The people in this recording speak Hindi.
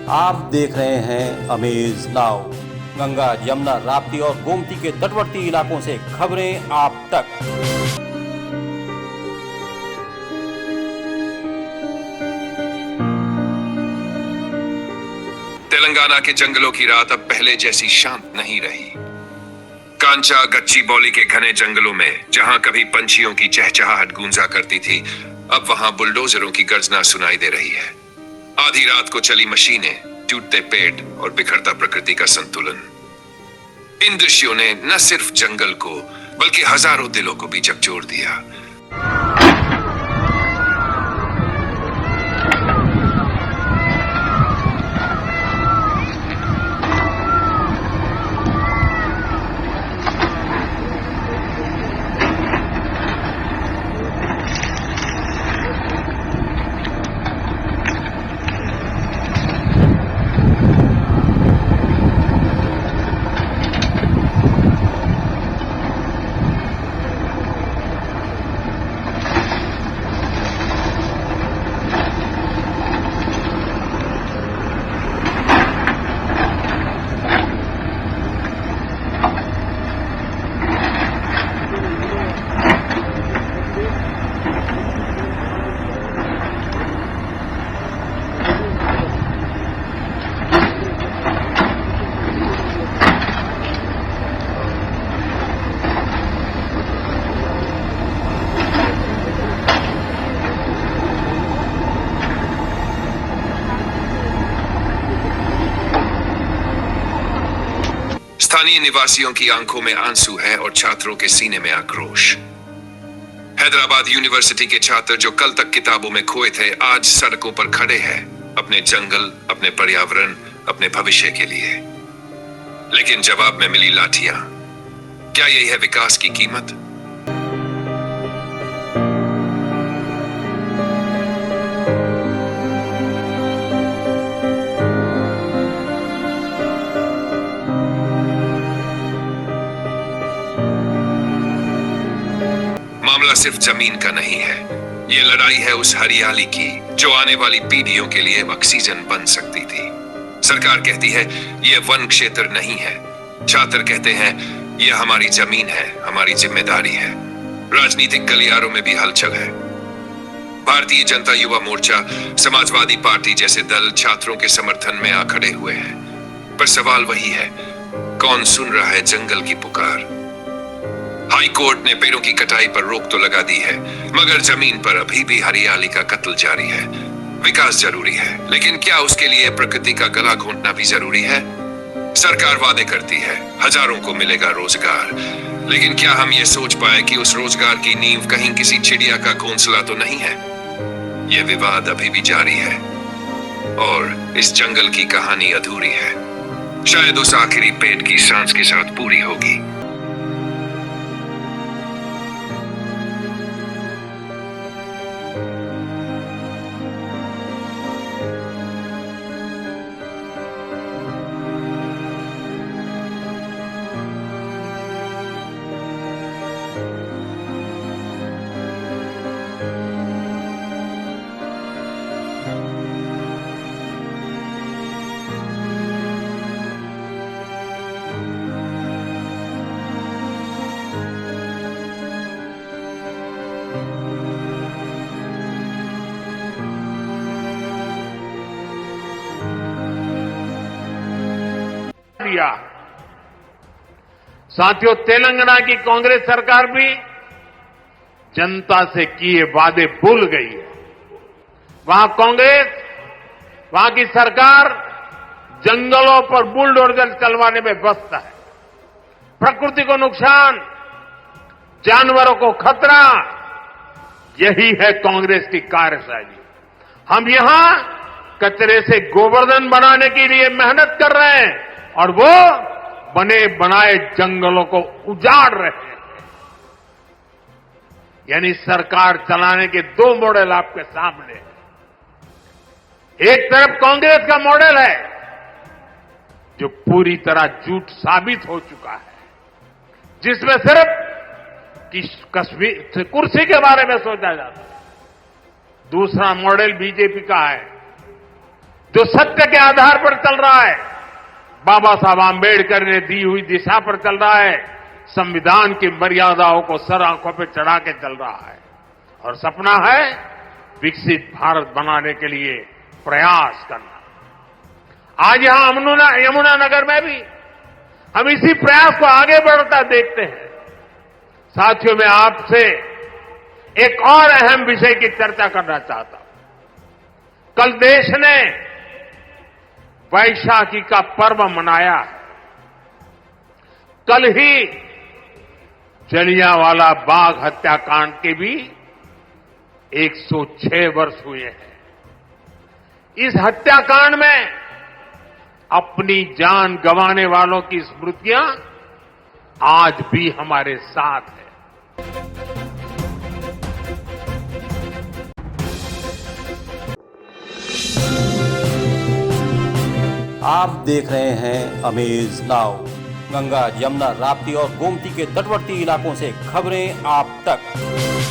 आप देख रहे हैं अमेज नाउ। गंगा, यमुना, राप्ती और गोमती के तटवर्ती इलाकों से खबरें आप तक। तेलंगाना के जंगलों की रात अब पहले जैसी शांत नहीं रही। कांचा गच्ची बौली के घने जंगलों में जहां कभी पंछियों की चहचहाहट गूंजा करती थी, अब वहां बुलडोजरों की गर्जना सुनाई दे रही है। आधी रात को चली मशीनें, टूटते पेड़ और बिखरता प्रकृति का संतुलन। इन दृश्यों ने न सिर्फ जंगल को बल्कि हजारों दिलों को भी झकझोर दिया। स्थानीय निवासियों की आंखों में आंसू है और छात्रों के सीने में आक्रोश। हैदराबाद यूनिवर्सिटी के छात्र जो कल तक किताबों में खोए थे, आज सड़कों पर खड़े हैं, अपने जंगल, अपने पर्यावरण, अपने भविष्य के लिए। लेकिन जवाब में मिली लाठियां। क्या यही है विकास की कीमत? मामला सिर्फ जमीन का नहीं है, ये लड़ाई है उस हरियाली की जो आने वाली पीढ़ियों के लिए ऑक्सीजन बन सकती थी। सरकार कहती है ये वन क्षेत्र नहीं है, छात्र कहते हैं ये हमारी जमीन है, हमारी जिम्मेदारी है। राजनीतिक गलियारों में भी हलचल है। भारतीय जनता युवा मोर्चा, समाजवादी पार्टी जैसे दल छात्रों के समर्थन में आ खड़े हुए हैं। पर सवाल वही है, कौन सुन रहा है जंगल की पुकार? हाई कोर्ट ने पेड़ों की कटाई पर रोक तो लगा दी है, मगर जमीन पर अभी भी हरियाली का कत्ल जारी है। विकास जरूरी है, लेकिन क्या उसके लिए प्रकृति का गला घोंटना भी जरूरी है? सरकार वादे करती है हजारों को मिलेगा रोजगार, लेकिन क्या हम ये सोच पाए कि उस रोजगार की नींव कहीं किसी चिड़िया का घोंसला तो नहीं है? यह विवाद अभी भी जारी है और इस जंगल की कहानी अधूरी है। शायद उस आखिरी पेड़ की सांस के साथ पूरी होगी। दिया। साथियों, तेलंगाना की कांग्रेस सरकार भी जनता से किए वादे भूल गई है। वहां कांग्रेस, वहां की सरकार जंगलों पर बुलडोजर चलवाने में व्यस्त है। प्रकृति को नुकसान, जानवरों को खतरा, यही है कांग्रेस की कार्यशैली। हम यहां कचरे से गोवर्धन बनाने के लिए मेहनत कर रहे हैं और वो बने बनाए जंगलों को उजाड़ रहे हैं। यानी सरकार चलाने के दो मॉडल आपके सामने हैं। एक तरफ कांग्रेस का मॉडल है जो पूरी तरह झूठ साबित हो चुका है, जिसमें सिर्फ कुर्सी के बारे में सोचा जाता है। दूसरा मॉडल बीजेपी का है जो सत्य के आधार पर चल रहा है, बाबा साहब आंबेडकर ने दी हुई दिशा पर चल रहा है, संविधान की मर्यादाओं को सर आंखों पर चढ़ा के चल रहा है और सपना है विकसित भारत बनाने के लिए प्रयास करना। आज यहां यमुना नगर में भी हम इसी प्रयास को आगे बढ़ता देखते हैं। साथियों, मैं आपसे एक और अहम विषय की चर्चा करना चाहता हूं। कल देश ने वैशाखी का पर्व मनाया है। कल ही जलियांवाला बाग हत्याकांड के भी 106 वर्ष हुए हैं। इस हत्याकांड में अपनी जान गंवाने वालों की स्मृतियां आज भी हमारे साथ है। आप देख रहे हैं अमेज नाउ। गंगा, यमुना, राप्ती और गोमती के तटवर्ती इलाकों से खबरें आप तक।